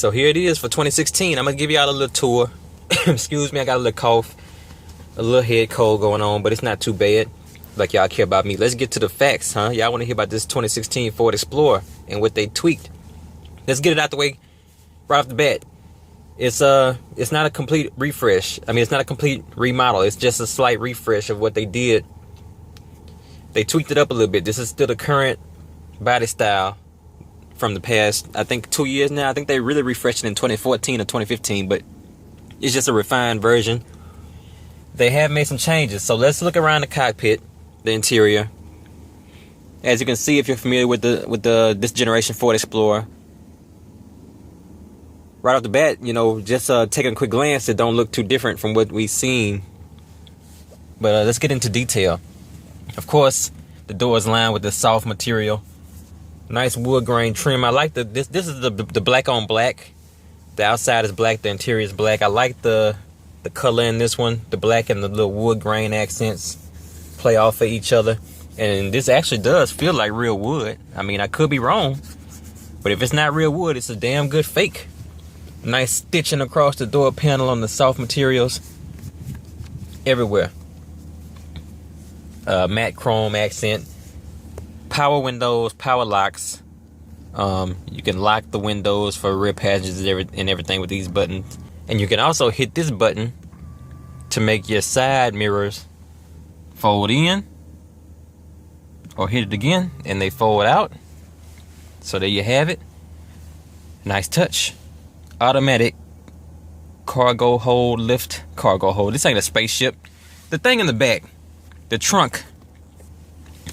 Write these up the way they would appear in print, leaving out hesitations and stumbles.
So here it is for 2016. I'm gonna give y'all a little tour. Excuse me, I got a little cough, a little head cold going on, but it's not too bad. Like y'all care about me. Let's get to the facts, huh? Y'all want to hear about this 2016 Ford Explorer and what they tweaked. Let's get it out the way right off the bat. It's not a complete refresh. I mean, it's not a complete remodel. It's just a slight refresh of what they did. They tweaked it up a little bit. This is still the current body style from the past, I think, 2 years now. I think they really refreshed it in 2014 or 2015, but it's just a refined version. They have made some changes. So let's look around the cockpit, the interior. As you can see, if you're familiar with this generation Ford Explorer, right off the bat, you know, just taking a quick glance, it don't look too different from what we've seen. But let's get into detail. Of course, the door is lined with the soft material, nice wood grain trim. I like this is the black on black. The outside is black, the interior is black. I like the color in this one. The black and the little wood grain accents play off of each other. And this actually does feel like real wood. I mean, I could be wrong, but if it's not real wood, it's a damn good fake. Nice stitching across the door panel on the soft materials everywhere. Matte chrome accent. Power windows, power locks. You can lock the windows for rear passengers and everything with these buttons. And you can also hit this button to make your side mirrors fold in, or hit it again and they fold out. So there you have it. Nice touch. Automatic cargo hold lift. Cargo hold. This ain't a spaceship. The thing in the back, the trunk,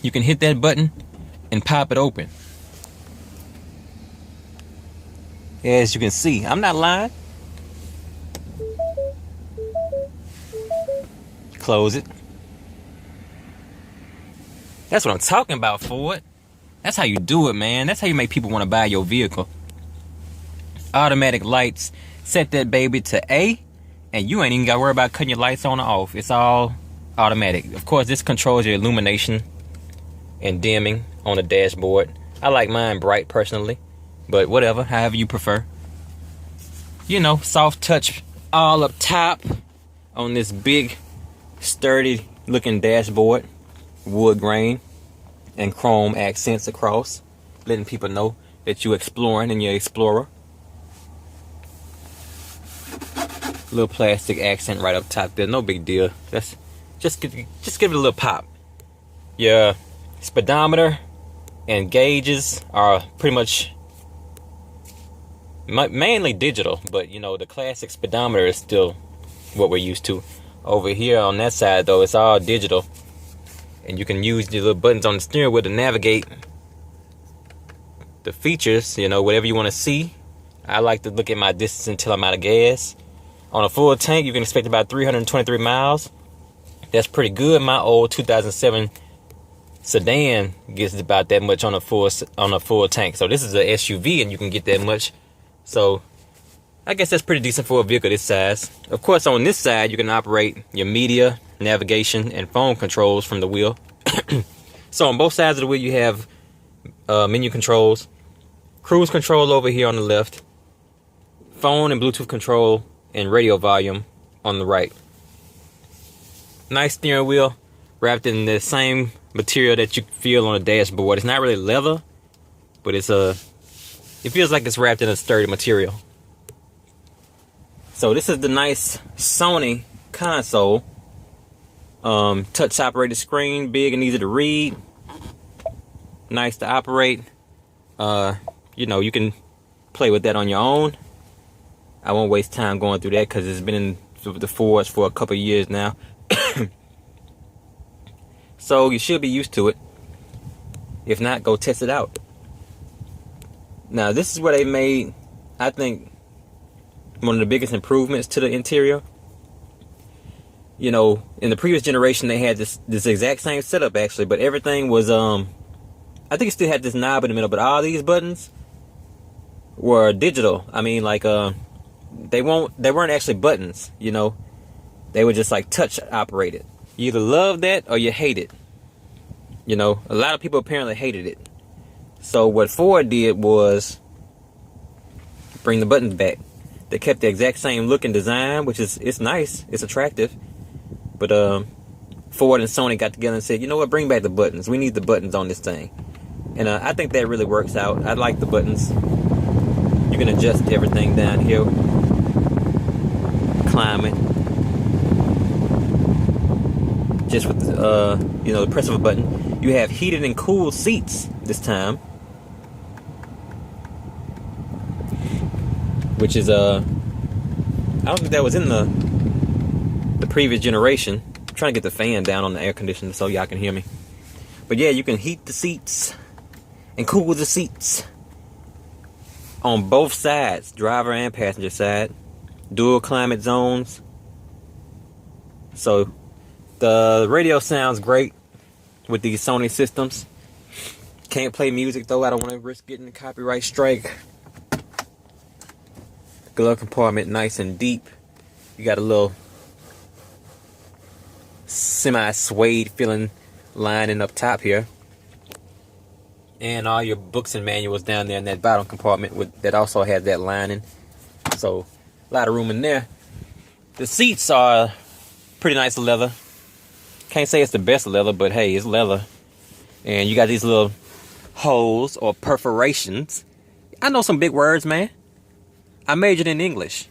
you can hit that button and pop it open. As you can see, I'm not lying. Close it. That's what I'm talking about, Ford. That's how you do it, man. That's how you make people want to buy your vehicle. Automatic lights. Set that baby to A, and you ain't even got to worry about cutting your lights on or off. It's all automatic. Of course, this controls your illumination and dimming on the dashboard. I like mine bright personally, but whatever, however you prefer. You know, soft touch all up top on this big, sturdy looking dashboard. Wood grain and chrome accents across, letting people know that you're exploring in your Explorer. Little plastic accent right up top there, no big deal. That's just give it a little pop. Your speedometer and gauges are pretty much mainly digital, but you know, the classic speedometer is still what we're used to. Over here on that side though, it's all digital, and you can use the little buttons on the steering wheel to navigate the features, you know, whatever you want to see. I like to look at my distance until I'm out of gas. On a full tank, you can expect about 323 miles. That's pretty good. My old 2007 sedan gets about that much on a full tank. So this is an SUV, and you can get that much. So I guess that's pretty decent for a vehicle this size. Of course, on this side, you can operate your media, navigation, and phone controls from the wheel. So on both sides of the wheel, you have menu controls, cruise control over here on the left, phone and Bluetooth control, and radio volume on the right. Nice steering wheel wrapped in the same material that you feel on the dashboard. It's not really leather, but it feels like it's wrapped in a sturdy material. So this is the nice Sony console. Touch operated screen, big and easy to read. Nice to operate. You know, you can play with that on your own. I won't waste time going through that because it's been in the Fords for a couple of years now. So you should be used to it. If not, go test it out. Now this is where they made, I think, one of the biggest improvements to the interior. You know, in the previous generation they had this exact same setup actually, but everything was I think it still had this knob in the middle, but all these buttons were digital. I mean, like they weren't actually buttons, you know. They were just like touch operated. You either love that or you hate it. You know, a lot of people apparently hated it. So what Ford did was bring the buttons back. They kept the exact same look and design, which is, it's nice, it's attractive. But Ford and Sony got together and said, you know what, bring back the buttons. We need the buttons on this thing. And I think that really works out. I like the buttons. You can adjust everything down here. Climate. Just with you know, the press of a button. You have heated and cooled seats this time, which is I don't think that was in the previous generation. I'm trying to get the fan down on the air conditioner so y'all can hear me. But yeah, you can heat the seats and cool the seats on both sides, driver and passenger side. Dual climate zones. So the radio sounds great with these Sony systems. Can't play music though. I don't want to risk getting a copyright strike. Glove compartment nice and deep. You got a little semi-suede feeling lining up top here. And all your books and manuals down there in that bottom compartment that also has that lining. So a lot of room in there. The seats are pretty nice leather. Can't say it's the best leather, but hey, it's leather. And you got these little holes or perforations. I know some big words, man. I majored in English.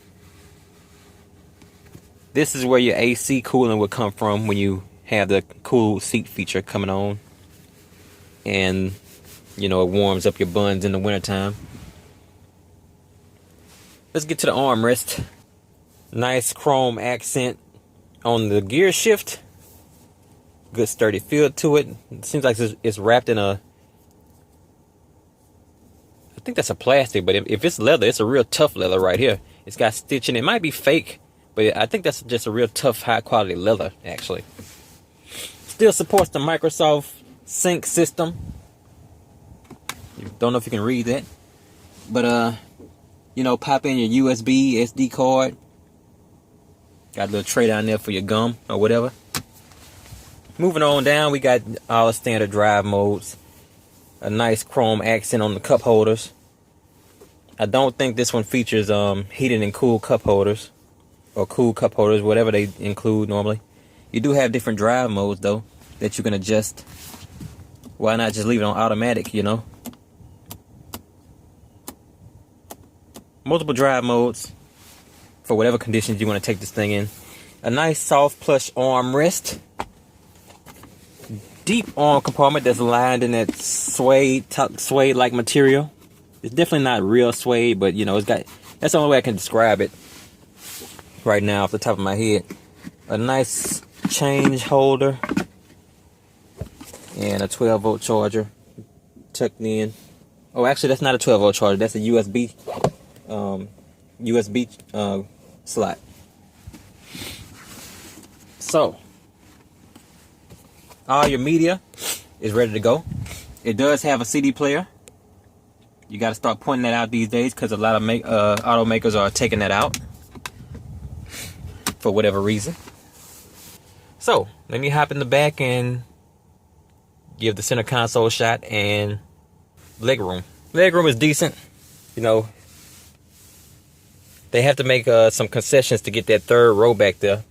This is where your AC cooling would come from when you have the cool seat feature coming on. And, you know, it warms up your buns in the wintertime. Let's get to the armrest. Nice chrome accent on the gear shift. Good sturdy feel to it. It seems like it's wrapped in a... I think that's a plastic, but if it's leather, it's a real tough leather right here. It's got stitching. It might be fake, but I think that's just a real tough, high quality leather, actually. Still supports the Microsoft Sync system. Don't know if you can read that. But, you know, pop in your USB, SD card. Got a little tray down there for your gum or whatever. Moving on down, we got all the standard drive modes. A nice chrome accent on the cup holders. I don't think this one features heated and cool cup holders. Or cool cup holders, whatever they include normally. You do have different drive modes, though, that you can adjust. Why not just leave it on automatic, you know? Multiple drive modes for whatever conditions you want to take this thing in. A nice soft plush armrest. Deep arm compartment that's lined in that suede like material. It's definitely not real suede, but you know, it's got, that's the only way I can describe it right now off the top of my head. A nice change holder and a 12-volt charger tucked in. Oh, actually that's not a 12-volt charger, that's a USB slot. So all your media is ready to go. It does have a CD player. You got to start pointing that out these days because a lot of automakers are taking that out for whatever reason. So let me hop in the back and give the center console shot and legroom. Legroom is decent. You know, they have to make some concessions to get that third row back there.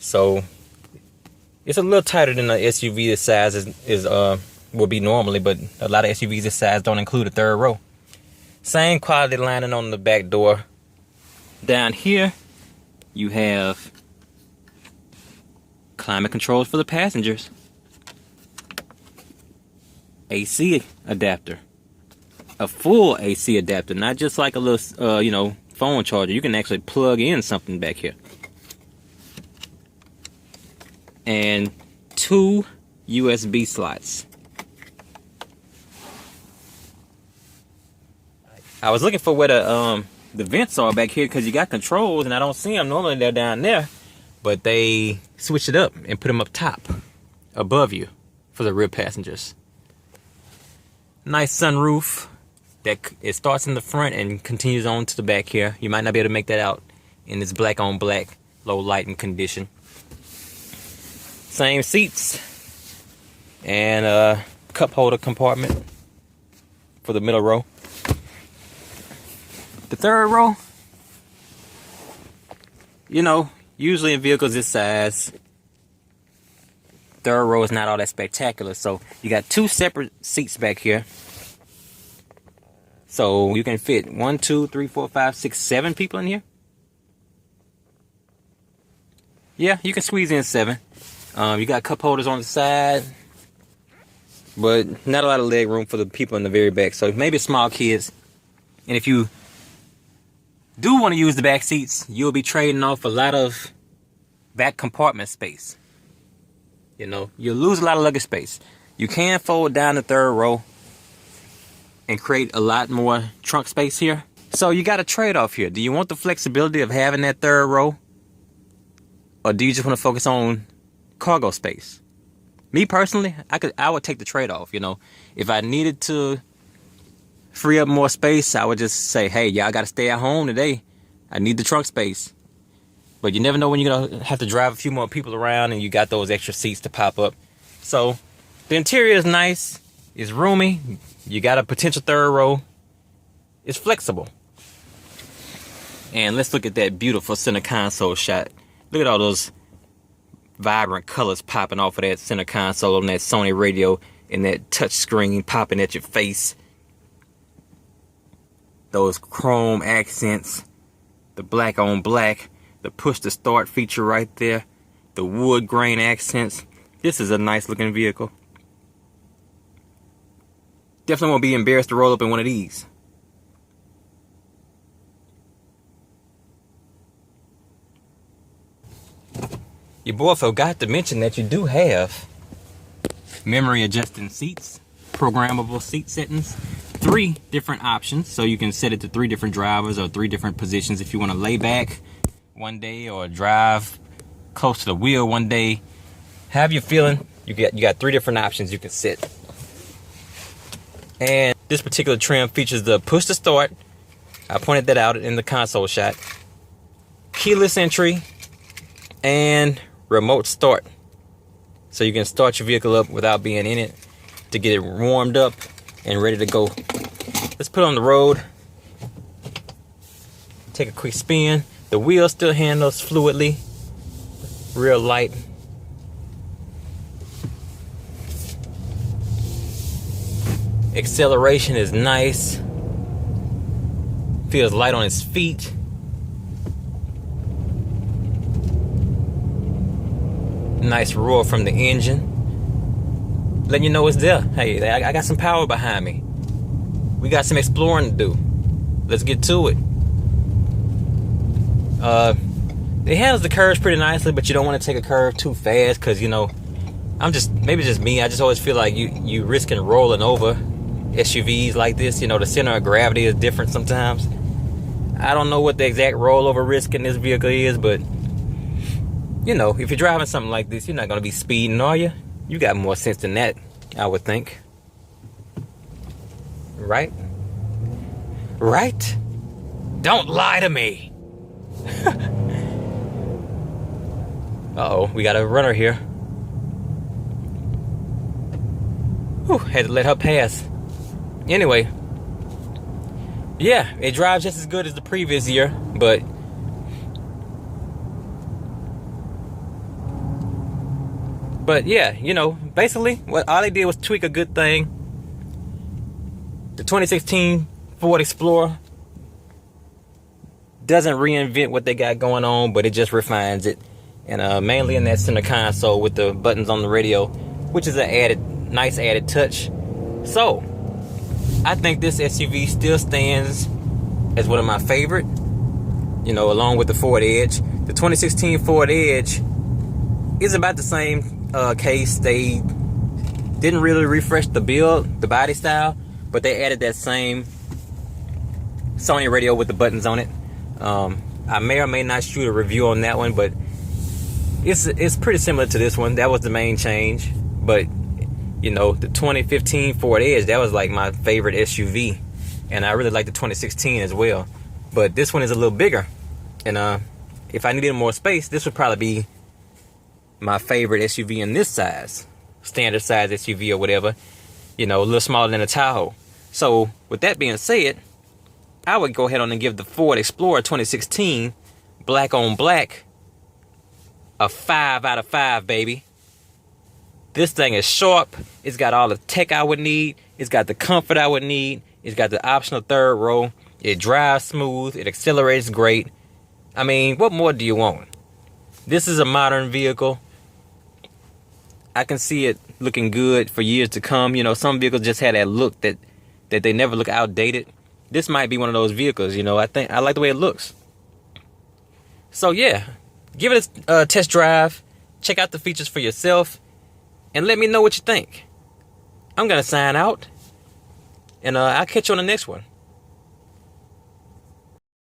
So it's a little tighter than the SUV this size would be normally, but a lot of SUVs this size don't include a third row. Same quality lining on the back door. Down here, you have climate controls for the passengers. AC adapter. A full AC adapter, not just like a little, you know, phone charger. You can actually plug in something back here. And 2 USB slots. I was looking for where the vents are back here because you got controls and I don't see them. Normally they're down there, but they switched it up and put them up top, above you, for the rear passengers. Nice sunroof that it starts in the front and continues on to the back here. You might not be able to make that out in this black on black, low lighting condition. Same seats and a cup holder compartment for the middle row. The third row, you know, usually in vehicles this size, third row is not all that spectacular. So you got 2 separate seats back here. So you can fit 1, 2, 3, 4, 5, 6, 7 people in here. Yeah, you can squeeze in 7. You got cup holders on the side, but not a lot of leg room for the people in the very back. So maybe small kids. And if you do want to use the back seats, you'll be trading off a lot of back compartment space. You know, you'll lose a lot of luggage space. You can fold down the third row and create a lot more trunk space here. So you got a trade-off here. Do you want the flexibility of having that third row? Or do you just want to focus on cargo space? Me personally, I would take the trade-off, you know. If I needed to free up more space, I would just say, hey, y'all got to stay at home today. I need the trunk space. But you never know when you're going to have to drive a few more people around and you got those extra seats to pop up. So the interior is nice. It's roomy. You got a potential third row. It's flexible. And let's look at that beautiful center console shot. Look at all those vibrant colors popping off of that center console on that Sony radio and that touch screen popping at your face. Those chrome accents, the black on black, the push to start feature right there, the wood grain accents. This is a nice looking vehicle. Definitely won't be embarrassed to roll up in one of these. Your boy forgot to mention that you do have memory adjusting seats, programmable seat settings, 3 different options. So you can set it to 3 different drivers or 3 different positions if you want to lay back one day or drive close to the wheel one day. Have you feeling? You got 3 different options you can set. And this particular trim features the push to start. I pointed that out in the console shot. Keyless entry and remote start. So you can start your vehicle up without being in it to get it warmed up and ready to go. Let's put it on the road. Take a quick spin. The wheel still handles fluidly. Real light. Acceleration is nice. Feels light on its feet. Nice roar from the engine, letting you know it's there. Hey, I got some power behind me. We got some exploring to do. Let's get to it. It handles the curves pretty nicely, but you don't want to take a curve too fast because, you know, maybe just me. I just always feel like you risking rolling over SUVs like this. You know, the center of gravity is different sometimes. I don't know what the exact rollover risk in this vehicle is, but you know, if you're driving something like this, you're not going to be speeding, are you? You got more sense than that, I would think. Right? Right? Don't lie to me. Uh-oh, we got a runner here. Whew, had to let her pass. Anyway. Yeah, it drives just as good as the previous year, but yeah, you know, basically all they did was tweak a good thing. The 2016 Ford Explorer doesn't reinvent what they got going on, but it just refines it. And mainly in that center console with the buttons on the radio, which is a nice added touch. So I think this SUV still stands as one of my favorite, you know, along with the Ford Edge. The 2016 Ford Edge is about the same case. They didn't really refresh the build, the body style, but they added that same Sony radio with the buttons on it. I may or may not shoot a review on that one, but it's pretty similar to this one. That was the main change. But you know, the 2015 Ford Edge, that was like my favorite SUV, and I really like the 2016 as well. But this one is a little bigger, and if I needed more space, this would probably be my favorite SUV in this size, standard size SUV or whatever, you know, a little smaller than a Tahoe. So with that being said, I would go ahead on and give the Ford Explorer 2016 black on black a 5 out of 5, baby. This thing is sharp. It's got all the tech I would need. It's got the comfort I would need. It's got the optional third row. It drives smooth. It accelerates great. I mean, what more do you want? This is a modern vehicle. I can see it looking good for years to come. You know, some vehicles just had that look that they never look outdated. This might be one of those vehicles, you know. I like the way it looks. So yeah, give it a test drive. Check out the features for yourself. And let me know what you think. I'm going to sign out. And I'll catch you on the next one.